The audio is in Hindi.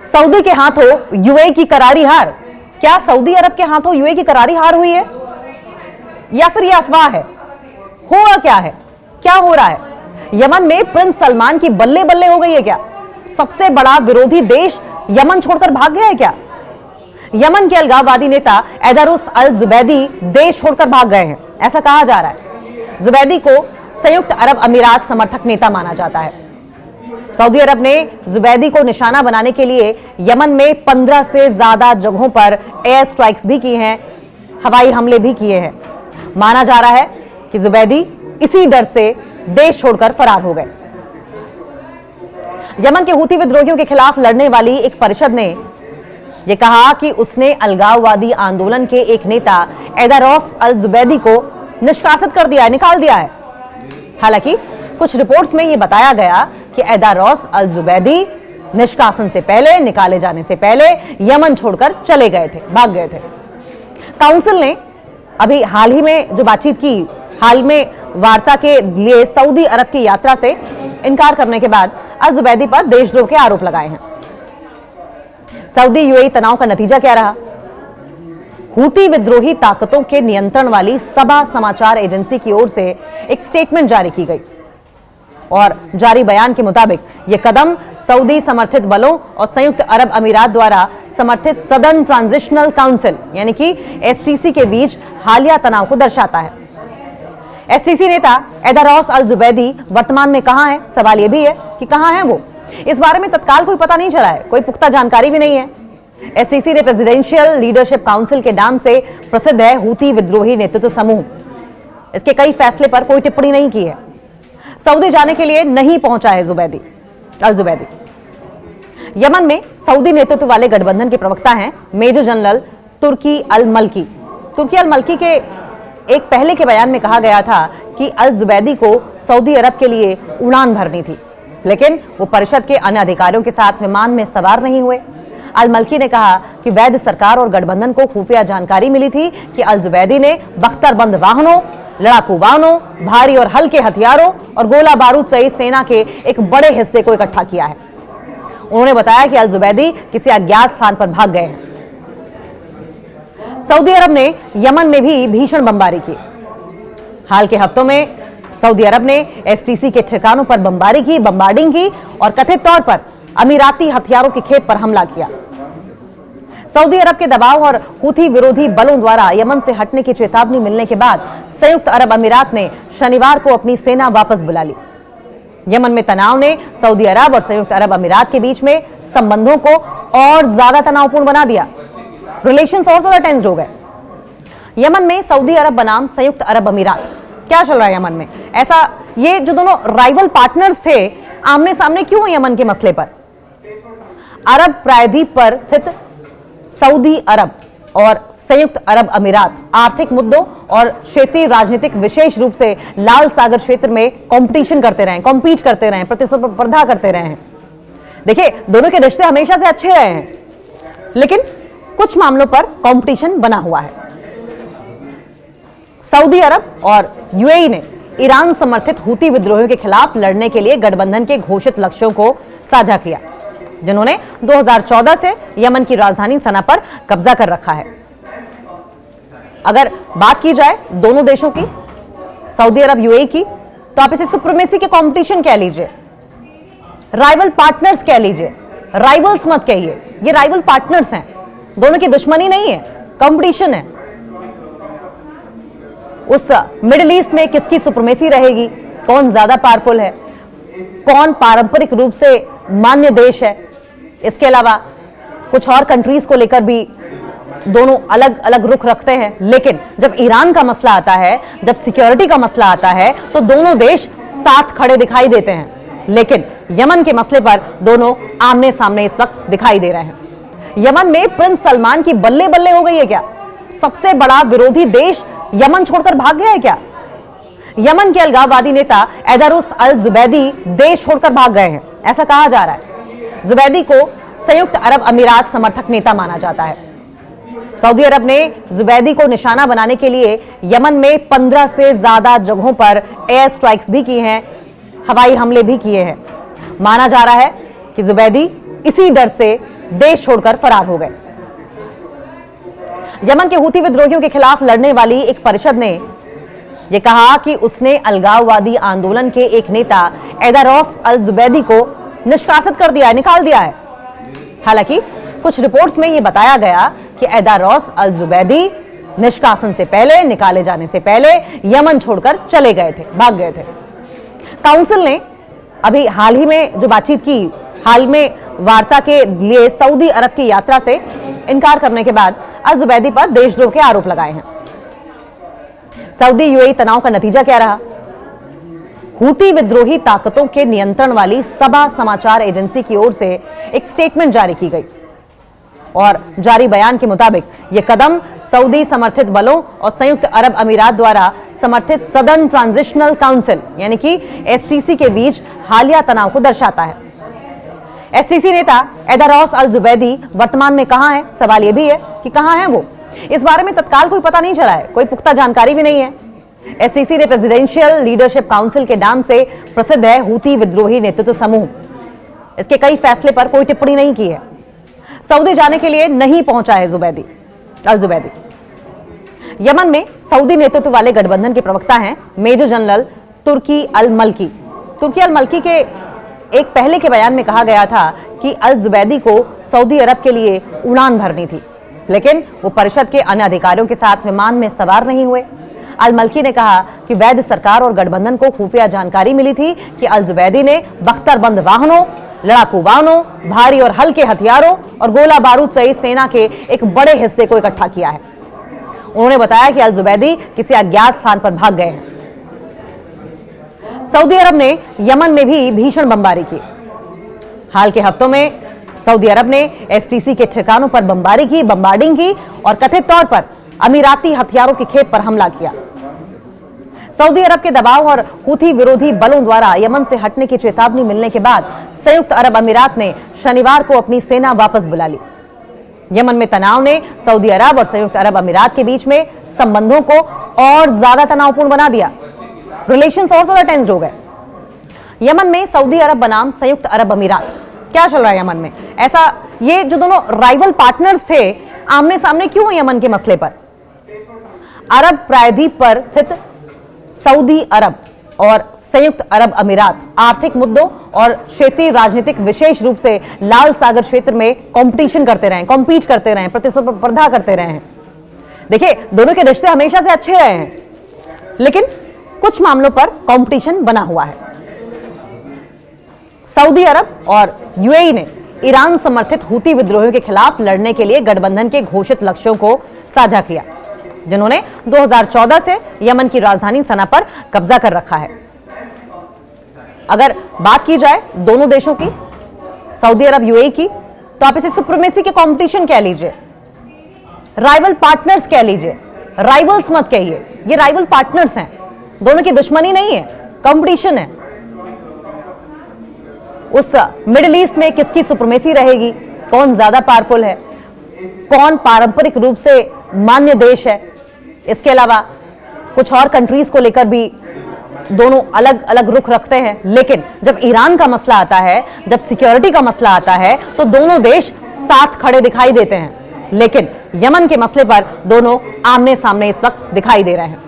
सऊदी के हाथों यूएई की करारी हार। क्या सऊदी अरब के हाथों यूएई की करारी हार हुई है या फिर यह अफवाह है? होगा क्या है, क्या हो रहा है? यमन में प्रिंस सलमान की बल्ले बल्ले हो गई है क्या? सबसे बड़ा विरोधी देश यमन छोड़कर भाग गया है क्या? यमन के अलगाववादी नेता एदारुस अल जुबैदी देश छोड़कर भाग गए हैं, ऐसा कहा जा रहा है। जुबैदी को संयुक्त अरब अमीरात समर्थक नेता माना जाता है। सऊदी अरब ने जुबैदी को निशाना बनाने के लिए यमन में 15 से ज्यादा जगहों पर एयर स्ट्राइक्स भी की हैं, हवाई हमले भी किए हैं। माना जा रहा है कि जुबैदी इसी डर से देश छोड़कर फरार हो गए। यमन के हूती विद्रोहियों के खिलाफ लड़ने वाली एक परिषद ने यह कहा कि उसने अलगाववादी आंदोलन के एक नेता एदारोस अल जुबैदी को निष्कासित कर दिया है, निकाल दिया है। हालांकि कुछ रिपोर्ट्स में यह बताया गया कि एदारोस अल जुबैदी निष्कासन से पहले, निकाले जाने से पहले यमन छोड़कर चले गए थे, भाग गए थे। काउंसिल ने अभी हाल ही में जो बातचीत की, हाल में वार्ता के लिए सऊदी अरब की यात्रा से इनकार करने के बाद अल जुबैदी पर देशद्रोह के आरोप लगाए हैं। सऊदी यूएई तनाव का नतीजा क्या रहा? हूती विद्रोही ताकतों के नियंत्रण वाली सबा समाचार एजेंसी की ओर से एक स्टेटमेंट जारी की गई और जारी बयान के मुताबिक यह कदम सऊदी समर्थित बलों और संयुक्त अरब अमीरात द्वारा समर्थित सदर्न ट्रांजिशनल काउंसिल यानी कि एसटीसी के बीच हालिया तनाव को दर्शाता है। एसटीसी नेता एदारोस अल जुबैदी वर्तमान में कहां है? सवाल यह भी है कि कहां है वो। इस बारे में तत्काल कोई पता नहीं चला है, कोई पुख्ता जानकारी भी नहीं है। एसटीसी ने प्रेसिडेंशियल लीडरशिप काउंसिल के नाम से प्रसिद्ध है हूती विद्रोही नेतृत्व समूह। इसके कई फैसले पर कोई टिप्पणी नहीं की है। सऊदी जाने के लिए नहीं पहुंचा है अल जुबैदी। यमन में सऊदी नेतृत्व वाले गठबंधन के प्रवक्ता हैं मेजर जनरल तुर्की अल मल्की। तुर्की अल मल्की के एक पहले के बयान में कहा गया था कि अल जुबैदी को सऊदी अरब के लिए उड़ान भरनी थी, लेकिन वो परिषद के अन्य अधिकारियों के साथ विमान में सवार नहीं हुए। अल मल्की ने कहा कि वैध सरकार और गठबंधन को खुफिया जानकारी मिली थी कि अल जुबैदी ने बख्तरबंद वाहनों, लड़ाकू वाहनों, भारी और हल्के हथियारों और गोला बारूद सहित सेना के एक बड़े हिस्से को इकट्ठा किया है। उन्होंने बताया कि अल जुबैदी किसी अज्ञात स्थान पर भाग गए हैं। सऊदी अरब ने यमन में भी भीषण बमबारी की। हाल के हफ्तों में सऊदी अरब ने एसटीसी के ठिकानों पर बमबार्डिंग की और कथित तौर पर अमीराती हथियारों की खेप पर हमला किया। सऊदी अरब के दबाव और हूती विरोधी बलों द्वारा यमन से हटने की चेतावनी मिलने के बाद संयुक्त अरब अमीरात ने शनिवार को अपनी सेना वापस बुला ली। यमन में तनाव ने सऊदी अरब और संयुक्त अरब अमीरात के बीच में संबंधों को और ज्यादा तनावपूर्ण बना दिया। रिलेशंस और ज्यादा टेंस्ड हो गए। यमन में सऊदी अरब बनाम संयुक्त अरब अमीरात, क्या चल रहा है यमन में? ऐसा ये जो दोनों राइवल पार्टनर्स थे आमने सामने क्यों हैं यमन के मसले पर? अरब प्रायद्वीप पर स्थित सऊदी अरब और संयुक्त अरब अमीरात आर्थिक मुद्दों और क्षेत्रीय राजनीतिक विशेष रूप से लाल सागर क्षेत्र में कॉम्पीट करते रहे, प्रतिस्पर्धा करते रहे हैं। देखिए, दोनों के रिश्ते हमेशा से अच्छे रहे हैं, लेकिन कुछ मामलों पर कंपटीशन बना हुआ है। सऊदी अरब और यूएई ने ईरान समर्थित हूती विद्रोहियों के खिलाफ लड़ने के लिए गठबंधन के घोषित लक्ष्यों को साझा किया, जिन्होंने 2014 से यमन की राजधानी सना पर कब्जा कर रखा है। अगर बात की जाए दोनों देशों की, सऊदी अरब यूएई की, तो आप इसे सुप्रीमेसी के कंपटीशन कह लीजिए, राइवल पार्टनर्स कह लीजिए, राइवल्स मत कहिए, ये राइवल पार्टनर्स हैं, दोनों की दुश्मनी नहीं है, कंपटीशन है। उस मिडिल ईस्ट में किसकी सुप्रीमेसी रहेगी, कौन ज्यादा पावरफुल है, कौन पारंपरिक रूप से मान्य देश है। इसके अलावा कुछ और कंट्रीज को लेकर भी दोनों अलग अलग रुख रखते हैं, लेकिन जब ईरान का मसला आता है, जब सिक्योरिटी का मसला आता है, तो दोनों देश साथ खड़े दिखाई देते हैं। लेकिन यमन के मसले पर दोनों आमने सामने इस वक्त दिखाई दे रहे हैं। यमन में प्रिंस सलमान की बल्ले बल्ले हो गई है क्या? सबसे बड़ा विरोधी देश यमन छोड़कर भाग गया है क्या? यमन के अलगाववादी नेता एदारुस अल जुबैदी देश छोड़कर भाग गए हैं, ऐसा कहा जा रहा है। जुबैदी को संयुक्त अरब अमीरात समर्थक नेता माना जाता है। सऊदी अरब ने जुबैदी को निशाना बनाने के लिए यमन में 15 से ज्यादा जगहों पर एयर स्ट्राइक्स भी की हैं, हवाई हमले भी किए हैं। माना जा रहा है कि जुबैदी इसी डर से देश छोड़कर फरार हो गए। यमन के हूती विद्रोहियों के खिलाफ लड़ने वाली एक परिषद ने यह कहा कि उसने अलगाववादी आंदोलन के एक नेता एदारोस अल जुबैदी को निष्कासित कर दिया है, निकाल दिया है। हालांकि कुछ रिपोर्ट्स में यह बताया गया कि एदारोस अल जुबैदी निष्कासन से पहले, निकाले जाने से पहले यमन छोड़कर चले गए थे, भाग गए थे। काउंसिल ने अभी हाल ही में जो बातचीत की, हाल में वार्ता के लिए सऊदी अरब की यात्रा से इनकार करने के बाद अल जुबैदी पर देशद्रोह के आरोप लगाए हैं। सऊदी यूएई तनाव का नतीजा क्या रहा? हूती विद्रोही ताकतों के नियंत्रण वाली सबा समाचार एजेंसी की ओर से एक स्टेटमेंट जारी की गई और जारी बयान के मुताबिक यह कदम सऊदी समर्थित बलों और संयुक्त अरब अमीरात द्वारा समर्थित सदर्न ट्रांजिशनल काउंसिल यानी कि एसटीसी के बीच हालिया तनाव को दर्शाता है। एसटीसी नेता एदारोस अल जुबैदी वर्तमान में कहां है? सवाल यह भी है कि कहां है वो। इस बारे में तत्काल कोई पता नहीं चला है, कोई पुख्ता जानकारी भी नहीं है। एसटीसी ने प्रेसिडेंशियल लीडरशिप काउंसिल के नाम से प्रसिद्ध है हूती विद्रोही नेतृत्व समूह। इसके कई फैसले पर कोई टिप्पणी नहीं की है। सऊदी जाने के लिए नहीं पहुंचा है अल जुबैदी। यमन में सऊदी नेतृत्व वाले गठबंधन के प्रवक्ता हैं मेजर जनरल तुर्की अल मल्की। तुर्की अल मल्की के एक पहले के बयान में कहा गया था कि अल जुबैदी को सऊदी अरब के लिए उड़ान भरनी थी, लेकिन वो परिषद के अन्य अधिकारियों के साथ विमान में सवार नहीं हुए। अल मल्की ने कहा कि वैध सरकार और गठबंधन को खुफिया जानकारी मिली थी कि अल जुबैदी ने बख्तरबंद वाहनों, लड़ाकू वाहनों, भारी और हल्के हथियारों और गोला बारूद सहित सेना के एक बड़े हिस्से को इकट्ठा किया है। उन्होंने बताया कि अल जुबैदी किसी अज्ञात स्थान पर भाग गए हैं। सऊदी अरब ने यमन में भी भीषण बमबारी की। हाल के हफ्तों में सऊदी अरब ने एसटीसी के ठिकानों पर बमबार्डिंग की और कथित तौर पर अमीराती हथियारों की खेप पर हमला किया। सऊदी अरब के दबाव और हूथी विरोधी बलों द्वारा यमन से हटने की चेतावनी मिलने के बाद संयुक्त अरब अमीरात ने शनिवार को अपनी सेना वापस बुला ली। यमन में तनाव ने सऊदी अरब और संयुक्त अरब अमीरात के बीच में संबंधों को और ज्यादा तनावपूर्ण बना दिया। रिलेशंस और ज्यादा टेंस्ड हो गए। यमन में सऊदी अरब बनाम संयुक्त अरब अमीरात, क्या चल रहा है यमन में? ऐसा ये जो दोनों राइवल पार्टनर्स थे आमने सामने क्यों यमन के मसले पर? अरब प्रायद्वीप पर स्थित सऊदी अरब और संयुक्त अरब अमीरात आर्थिक मुद्दों और क्षेत्रीय राजनीतिक विशेष रूप से लाल सागर क्षेत्र में कॉम्पीट करते रहे, प्रतिस्पर्धा करते रहे हैं। देखिए, दोनों के रिश्ते हमेशा से अच्छे रहे हैं, लेकिन कुछ मामलों पर कंपटीशन बना हुआ है। सऊदी अरब और यूएई ने ईरान समर्थित हूती विद्रोहियों के खिलाफ लड़ने के लिए गठबंधन के घोषित लक्ष्यों को साझा किया, जिन्होंने 2014 से यमन की राजधानी सना पर कब्जा कर रखा है। अगर बात की जाए दोनों देशों की, सऊदी अरब यूएई की, तो आप इसे सुप्रीमेसी के कंपटीशन कह लीजिए, राइवल पार्टनर्स कह लीजिए, राइवल्स मत कहिए, ये राइवल पार्टनर्स हैं, दोनों की दुश्मनी नहीं है, कंपटीशन है। उस मिडिल ईस्ट में किसकी सुप्रीमेसी रहेगी, कौन ज्यादा पावरफुल है, कौन पारंपरिक रूप से मान्य देश है। इसके अलावा कुछ और कंट्रीज को लेकर भी दोनों अलग अलग रुख रखते हैं, लेकिन जब ईरान का मसला आता है, जब सिक्योरिटी का मसला आता है, तो दोनों देश साथ खड़े दिखाई देते हैं। लेकिन यमन के मसले पर दोनों आमने सामने इस वक्त दिखाई दे रहे हैं।